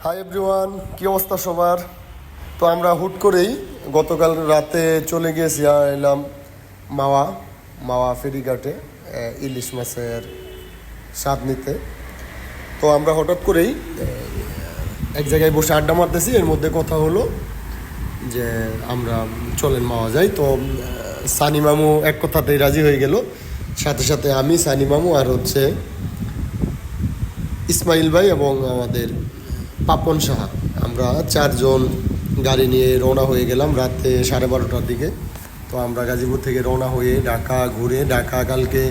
Hi everyone, কী অবস্থা সবার? তো আমরা হুট করেই গতকাল রাতে চলে গিয়েছি এলাম মাওয়া মাওয়া ফেরিঘাটে ইলিশ মাছের স্বাদ নিতে। তো আমরা হঠাৎ করেই এক জায়গায় বসে আড্ডা মারতেছি, এর মধ্যে কথা হলো যে আমরা চলেন মাওয়া যাই। তো সানি মামু এক কথাতেই রাজি হয়ে গেল, সাথে সাথে আমি, সানি মামু আর ইসমাইল ভাই এবং আমাদের পাপন সাহা, আমরা চারজন গাড়ি নিয়ে রওনা হয়ে গেলাম রাতে 12:30টার দিকে। তো আমরা গাজীপুর থেকে রওনা হয়ে ঢাকা ঘুরে, ঢাকা কালকে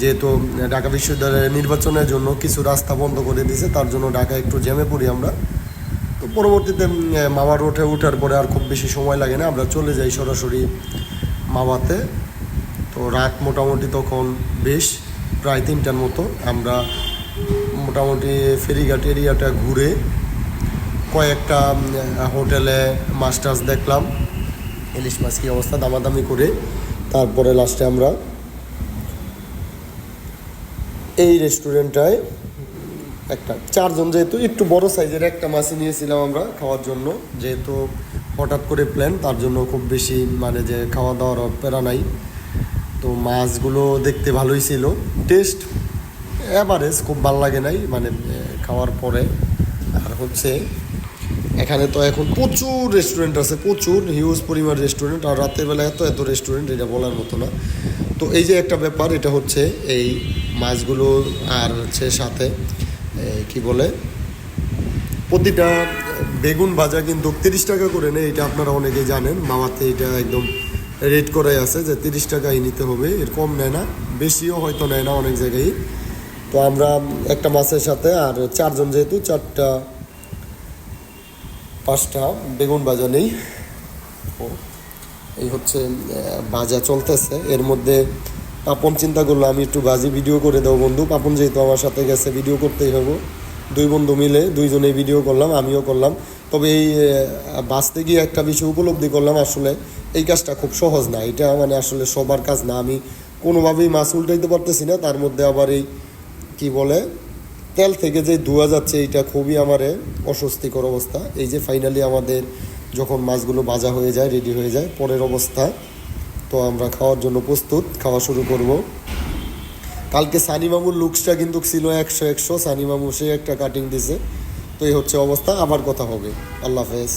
যেহেতু ঢাকা বিশ্ববিদ্যালয়ের নির্বাচনের জন্য কিছু রাস্তা বন্ধ করে দিয়েছে, তার জন্য ঢাকা একটু জ্যামে পড়ি আমরা। তো পরবর্তীতে মাওয়া রোডে ওঠার পরে আর খুব বেশি সময় লাগে না, আমরা চলে যাই সরাসরি মাওয়াতে। তো রাত মোটামুটি তখন বেশ প্রায় 3টার মতো। আমরা মোটামুটি ফেরিঘাট এরিয়াটা ঘুরে কয়েকটা হোটেলে মাছ টাছ দেখলাম, ইলিশ মাছ কী অবস্থা দামাদামি করে। তারপরে লাস্টে আমরা এই রেস্টুরেন্টটায় একটা চারজন, যেহেতু একটু বড় সাইজের একটা মাছই নিয়েছিলাম আমরা খাওয়ার জন্য, যেহেতু হঠাৎ করে প্ল্যান, তার জন্য খুব বেশি মানে যে খাওয়া দাওয়ার প্যারা নাই। তো মাছগুলো দেখতে ভালোই ছিল, টেস্ট অ্যাভারেজ, খুব ভালো লাগে নাই মানে খাওয়ার পরে। আর এখানে তো এখন প্রচুর রেস্টুরেন্ট আছে, প্রচুর হিউজ পরিমাণ রেস্টুরেন্ট, আর রাতের বেলা এত এত রেস্টুরেন্ট, এটা বলার মতো না। তো এই যে একটা ব্যাপার, এটা এই মাছগুলো আর সাথে কি বলে, প্রতিটা বেগুন ভাজা কিন্তু 30 টাকা করে নেয়, এটা আপনারা অনেকেই জানেন। মামাতে এটা একদম রেট করাই আছে যে 30 টাকাই নিতে হবে, এর কম নেয় না, বেশিও হয়তো নেয় না অনেক জায়গায়। তো আমরা একটা মাছের সাথে আর চারজন, যেহেতু 4-5টা বেগুন ভাজা নেই। এই ভাজা চলতেছে, এর মধ্যে পাপন চিন্তা করলো আমি একটু ভাজি ভিডিও করে দেবো বন্ধু। পাপন যেহেতু আমার সাথে গেছে, ভিডিও করতেই হবে, দুই বন্ধু মিলে দুইজনেই ভিডিও করলাম, আমিও করলাম। তবে এই বাঁচতে গিয়ে একটা বিষয় উপলব্ধি করলাম, আসলে এই কাজটা খুব সহজ না, এটা মানে আসলে সবার কাজ না। আমি কোনোভাবেই মাছ উল্টাইতে পারতেছি না, তার মধ্যে আবার এই কি বলে তেল থেকে যে ধোয়া যাচ্ছে, এইটা খুবই আমারে অস্বস্তিকর অবস্থা। এই যে ফাইনালি আমাদের যখন মাছগুলো ভাজা হয়ে যায়, রেডি হয়ে যায়, পরের অবস্থা। তো আমরা খাওয়ার জন্য প্রস্তুত, খাওয়া শুরু করব। কালকে সানি মামুর লুকসটা কিন্তু ছিল 100-100, সানি মামু সে একটা কাটিং দিছে। তো এই অবস্থা, আবার কথা হবে। আল্লাহ হাফেজ।